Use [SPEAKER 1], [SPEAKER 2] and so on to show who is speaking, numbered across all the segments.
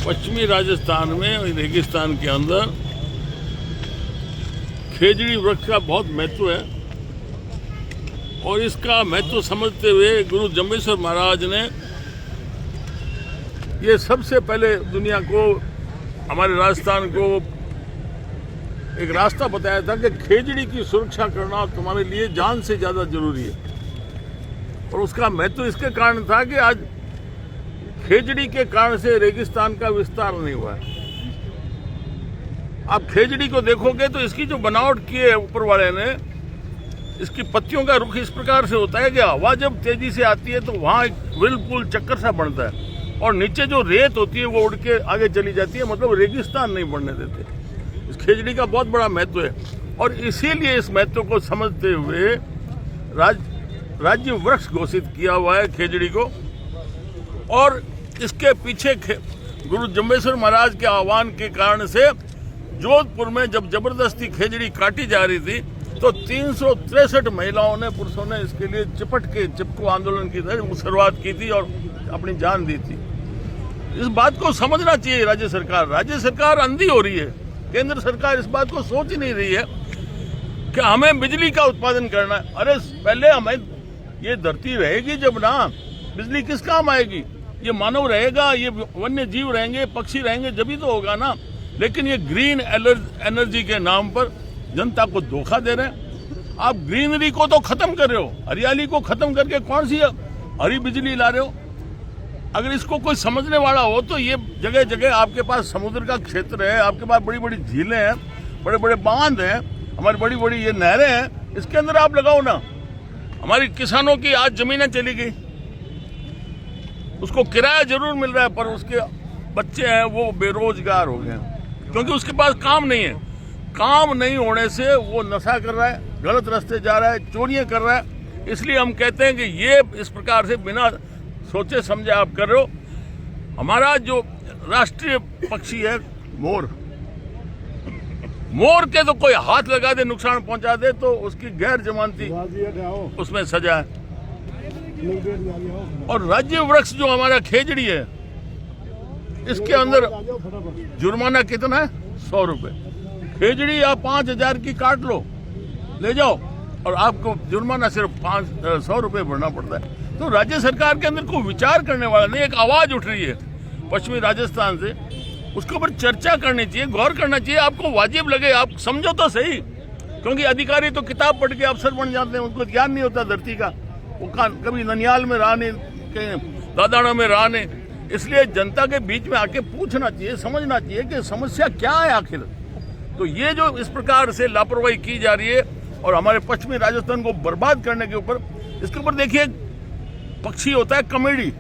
[SPEAKER 1] पश्चिमी राजस्थान में रेगिस्तान के अंदर खेजड़ी वृक्ष का बहुत महत्व है और इसका महत्व समझते हुए गुरु जम्बेश्वर महाराज ने ये सबसे पहले दुनिया को, हमारे राजस्थान को एक रास्ता बताया था कि खेजड़ी की सुरक्षा करना तुम्हारे लिए जान से ज़्यादा जरूरी है। और उसका महत्व इसके कारण था कि आज खेजड़ी के कारण से रेगिस्तान का विस्तार नहीं हुआ है। आप खेजड़ी को देखोगे तो इसकी जो बनावट की है ऊपर वाले ने, इसकी पत्तियों का रुख इस प्रकार से होता है कि हवा जब तेजी से आती है तो वहाँ एक व्हिर्लपूल चक्कर सा बनता है और नीचे जो रेत होती है वो उड़ के आगे चली जाती है, मतलब रेगिस्तान नहीं बढ़ने देते। इस खेजड़ी का बहुत बड़ा महत्व है और इसीलिए इस महत्व को समझते हुए राज्य वृक्ष घोषित किया हुआ है खेजड़ी को। और इसके पीछे गुरु जम्बेश्वर महाराज के आह्वान के कारण से जोधपुर में जब जबरदस्ती खेजड़ी काटी जा रही थी तो 363 महिलाओं ने, पुरुषों ने इसके लिए चिपको आंदोलन की शुरुआत की थी और अपनी जान दी थी। इस बात को समझना चाहिए राज्य सरकार अंधी हो रही है। केंद्र सरकार इस बात को सोच ही नहीं रही है कि हमें बिजली का उत्पादन करना है। अरे पहले हमें ये धरती रहेगी जब ना, बिजली किस काम आएगी? ये मानव रहेगा, ये वन्य जीव रहेंगे, पक्षी रहेंगे, जब ही तो होगा ना। लेकिन ये ग्रीन एनर्जी के नाम पर जनता को धोखा दे रहे हैं। आप ग्रीनरी को तो खत्म कर रहे हो, हरियाली को खत्म करके कौन सी हरी बिजली ला रहे हो? अगर इसको कोई समझने वाला हो तो ये जगह जगह आपके पास समुद्र का क्षेत्र है, आपके पास बड़ी बड़ी झीलें हैं, बड़े बड़े बांध हैं, हमारी बड़ी बड़ी ये नहरें हैं, इसके अंदर आप लगाओ ना। हमारी किसानों की आज जमीनें चली गई, उसको किराया जरूर मिल रहा है पर उसके बच्चे हैं वो बेरोजगार हो गए क्योंकि उसके पास काम नहीं है। काम नहीं होने से वो नशा कर रहा है, गलत रास्ते जा रहा है, चोरियां कर रहा है। इसलिए हम कहते हैं कि ये इस प्रकार से बिना सोचे समझे आप कर रहे हो। हमारा जो राष्ट्रीय पक्षी है मोर के तो कोई हाथ लगा दे, नुकसान पहुंचा दे तो उसकी गैर जमानती उसमें सजा है। और राज्य वृक्ष जो हमारा खेजड़ी है, इसके अंदर जुर्माना कितना है? 100 रुपए। खेजड़ी आप 5000 की काट लो, ले जाओ और आपको जुर्माना सिर्फ 100 रुपए भरना पड़ता है। तो राज्य सरकार के अंदर कोई विचार करने वाला नहीं। एक आवाज उठ रही है पश्चिमी राजस्थान से, उसके ऊपर चर्चा करनी चाहिए, गौर करना चाहिए। आपको वाजिब लगे, आप समझो तो सही, क्योंकि अधिकारी तो किताब पढ़ के अफसर बन जाते हैं, उनको ज्ञान नहीं होता धरती का। वो कभी ननियाल में रहा नहीं, कहीं दादाना में रहा नहीं। इसलिए जनता के बीच में आके पूछना चाहिए, समझना चाहिए कि समस्या क्या है आखिर। तो ये जो इस प्रकार से लापरवाही की जा रही है और हमारे पश्चिमी राजस्थान को बर्बाद करने के ऊपर, इसके ऊपर देखिए पक्षी होता है कमेडी,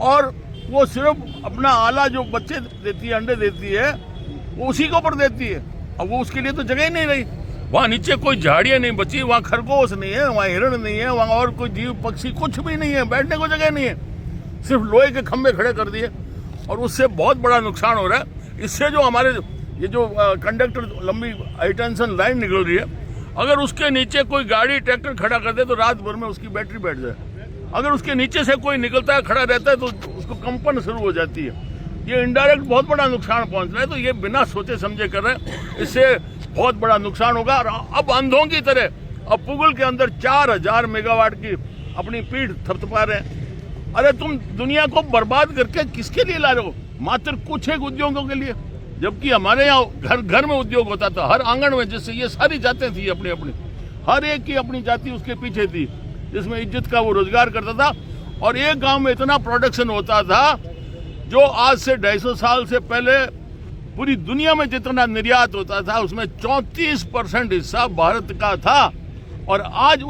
[SPEAKER 1] और वो सिर्फ अपना आला जो बच्चे देती है, अंडे देती है, वो उसी के ऊपर देती है। अब वो उसके लिए तो जगह ही नहीं रही। वहाँ नीचे कोई झाड़ियाँ नहीं बची, वहाँ खरगोश नहीं है, वहाँ हिरण नहीं है, वहाँ और कोई जीव पक्षी कुछ भी नहीं है, बैठने को जगह नहीं है। सिर्फ लोहे के खंभे खड़े कर दिए और उससे बहुत बड़ा नुकसान हो रहा है। इससे जो हमारे ये जो कंडक्टर लंबी हाई टेंशन लाइन निकल रही है, अगर उसके नीचे कोई गाड़ी ट्रैक्टर खड़ा कर दे तो रात भर में उसकी बैटरी बैठ जाए। अगर उसके नीचे से कोई निकलता है, खड़ा रहता है, तो उसको कंपन शुरू हो जाती है। ये इनडायरेक्ट बहुत बड़ा नुकसान पहुंच रहा है। तो ये बिना सोचे समझे कर रहे हैं, इससे बहुत बड़ा नुकसान होगा। और अब अंधों की तरह अब पुगल के अंदर 4000 मेगावाट की अपनी पीठ थपथपा रहे हैं। अरे तुम दुनिया को बर्बाद करके किसके लिए ला रहे हो? मात्र कुछ एक उद्योगों के लिए, जबकि हमारे यहाँ घर घर में उद्योग होता था, हर आंगन में, जिससे ये सारी जातें थी अपनी अपनी, हर एक की अपनी जाति उसके पीछे थी, जिसमें इज्जत का वो रोजगार करता था। और एक गांव में इतना प्रोडक्शन होता था जो आज से 250 साल से पहले पूरी दुनिया में जितना निर्यात होता था उसमें 34% हिस्सा भारत का था। और आज